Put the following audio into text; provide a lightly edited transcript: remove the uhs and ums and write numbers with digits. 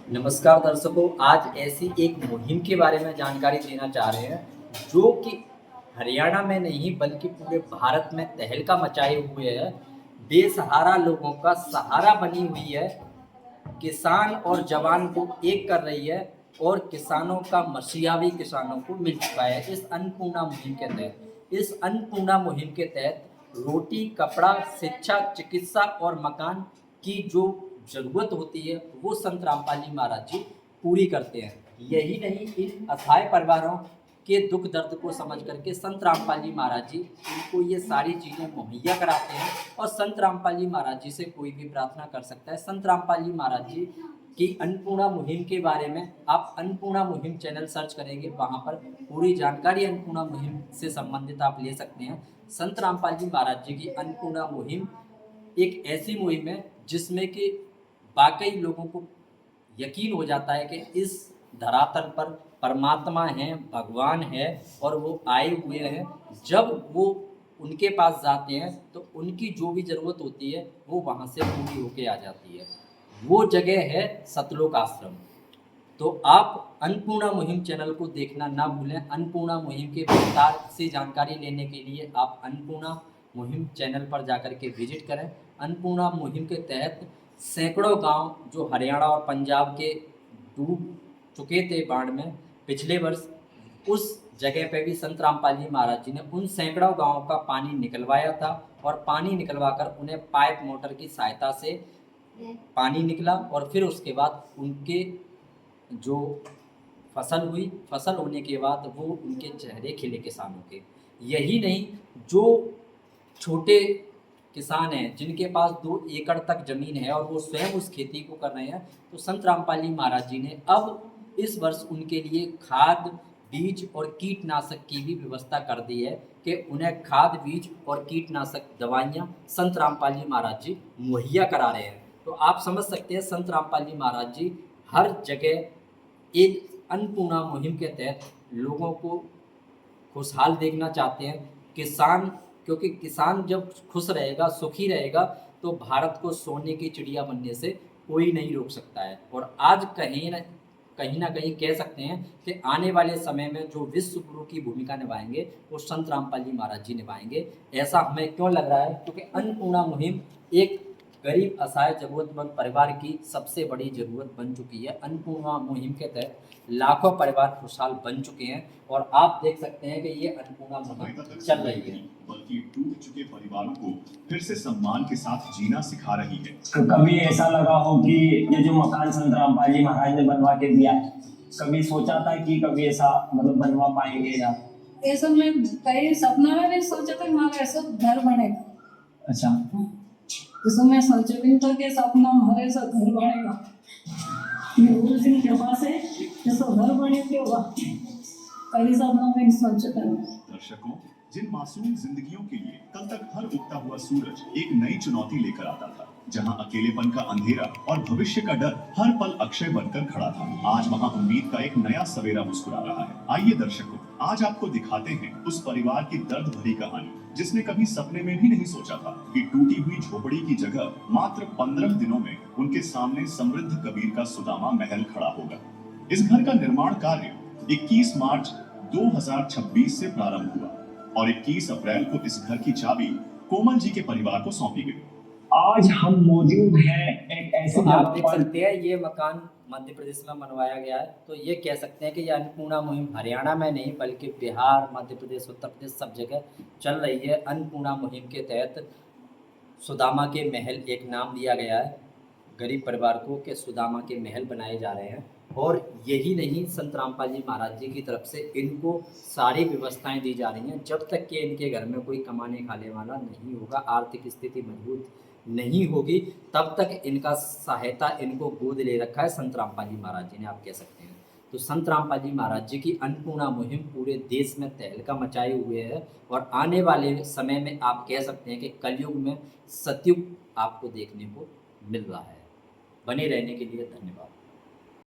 नमस्कार दर्शकों, आज ऐसी एक मुहिम के बारे में जानकारी देना चाह रहे हैं जो कि हरियाणा में नहीं बल्कि पूरे भारत में तहलका मचाए हुए है। बेसहारा लोगों का सहारा बनी हुई है, किसान और जवान को एक कर रही है और किसानों का मसीहा भी किसानों को मिल चुका है इस अन्नपूर्णा मुहिम के तहत। इस अन्नपूर्णा मुहिम के तहत रोटी, कपड़ा, शिक्षा, चिकित्सा और मकान की जो ज़रूरत होती है वो संत रामपाल जी महाराज जी पूरी करते हैं। यही नहीं, इन असहाय परिवारों के दुख दर्द को समझ करके संत रामपाल जी महाराज जी इनको ये सारी चीज़ें मुहैया कराते हैं और संत रामपाल जी महाराज जी से कोई भी प्रार्थना कर सकता है। संत रामपाल जी महाराज जी की अन्नपूर्णा मुहिम के बारे में आप अन्नपूर्णा मुहिम चैनल सर्च करेंगे, वहाँ पर पूरी जानकारी अन्नपूर्णा मुहिम से संबंधित आप ले सकते हैं। संत रामपाल जी महाराज जी की अन्नपूर्णा मुहिम एक ऐसी मुहिम है जिसमें कि वाकई लोगों को यकीन हो जाता है कि इस धरातल पर परमात्मा है, भगवान है और वो आए हुए हैं। जब वो उनके पास जाते हैं तो उनकी जो भी ज़रूरत होती है वो वहाँ से पूरी होके आ जाती है। वो जगह है सतलोक आश्रम। तो आप अन्नपूर्णा मुहिम चैनल को देखना ना भूलें। अन्नपूर्णा मुहिम के विस्तार से जानकारी लेने के लिए आप अन्नपूर्णा मुहिम चैनल पर जाकर के विजिट करें। अन्नपूर्णा मुहिम के तहत सैकड़ों गांव जो हरियाणा और पंजाब के डूब चुके थे बाढ़ में पिछले वर्ष, उस जगह पे भी संत रामपाल जी महाराज जी ने उन सैकड़ों गांवों का पानी निकलवाया था और पानी निकलवाकर उन्हें पाइप मोटर की सहायता से पानी निकला और फिर उसके बाद उनके जो फसल हुई, फसल होने के बाद वो उनके चेहरे खिले किसानों के। यही नहीं, जो छोटे किसान हैं जिनके पास 2 एकड़ तक ज़मीन है और वो स्वयं उस खेती को कर रहे हैं, तो संत रामपाल जी महाराज जी ने अब इस वर्ष उनके लिए खाद, बीज और कीटनाशक की भी व्यवस्था कर दी है कि उन्हें खाद, बीज और कीटनाशक दवाइयाँ संत रामपाल जी महाराज जी मुहैया करा रहे हैं। तो आप समझ सकते हैं संत रामपाल जी महाराज जी हर जगह एक अन्नपूर्णा मुहिम के तहत लोगों को खुशहाल देखना चाहते हैं। किसान, क्योंकि किसान जब खुश रहेगा, सुखी रहेगा, तो भारत को सोने की चिड़िया बनने से कोई नहीं रोक सकता है। और आज कहीं ना कहीं कह सकते हैं कि आने वाले समय में जो विश्व गुरु की भूमिका निभाएंगे वो संत रामपाल जी महाराज जी निभाएंगे। ऐसा हमें क्यों लग रहा है? क्योंकि अन्नपूर्णा मुहिम एक गरीब, असहाय, ज़रूरतमंद परिवार की सबसे बड़ी ज़रूरत बन चुकी है। अन्नपूर्णा मुहिम के तहत लाखों परिवार खुशहाल बन चुके हैं और आप देख सकते हैं कि ये अन्नपूर्णा मुहिम चल रही है, बल्कि टूट चुके परिवारों को फिर से सम्मान के साथ जीना सिखा रही है। तो कभी ऐसा लगा हो कि ये जो मकान संत रामपाल जी महाराज ने बनवा के दिया है, कभी सोचा था कि कभी ऐसा बनवा पाएंगे या? ऐसा मैं कहीं सपना में नहीं सोचा था कि हमारा ऐसा घर बनेगा। अच्छा, तो मैं सोचा भी नहीं था कि सपना हमारे ऐसा घर बनेगा। गुरु जी की कृपा से ऐसा घर बने के होगा, कभी सपना में नहीं सोचा था। दर्शकों, जिन मासूम जिंदगियों के लिए कल तक हर उगता हुआ सूरज एक नई चुनौती लेकर आता था, जहां अकेलेपन का अंधेरा और भविष्य का डर हर पल अक्षय बनकर खड़ा था, आज वहां उम्मीद का एक नया सवेरा मुस्कुरा रहा है। आइए दर्शकों, आज आपको दिखाते हैं उस परिवार की दर्द भरी कहानी जिसने कभी सपने में भी नहीं सोचा था कि टूटी हुई झोपड़ी की जगह मात्र 15 दिनों में उनके सामने समृद्ध कबीर का सुदामा महल खड़ा होगा। इस घर का निर्माण कार्य 21 मार्च 2026 से प्रारंभ हुआ और 21 अप्रैल को इस घर की चाबी कोमल जी के परिवार को सौंपी गई। आज हम मौजूद हैं एक ऐसे तो आप देख सकते हैं ये मकान मध्य प्रदेश में बनवाया गया है। तो ये कह सकते हैं कि ये अन्नपूर्णा मुहिम हरियाणा में नहीं बल्कि बिहार, मध्य प्रदेश, उत्तर प्रदेश सब जगह चल रही है। अन्नपूर्णा मुहिम के तहत सुदामा के महल एक नाम दिया गया है गरीब परिवार को कि सुदामा के महल बनाए जा रहे हैं। और यही नहीं, संत रामपाल जी महाराज जी की तरफ से इनको सारी व्यवस्थाएं दी जा रही हैं। जब तक कि इनके घर में कोई कमाने खाने वाला नहीं होगा, आर्थिक स्थिति मजबूत नहीं होगी, तब तक इनका सहायता इनको गोद ले रखा है संत रामपाल जी महाराज जी ने, आप कह सकते हैं। तो संत रामपाल जी महाराज जी की अन्नपूर्णा मुहिम पूरे देश में तहलका मचाए हुए है और आने वाले समय में आप कह सकते हैं कि कलयुग में सतयुग आपको देखने को मिल रहा है। बने रहने के लिए धन्यवाद।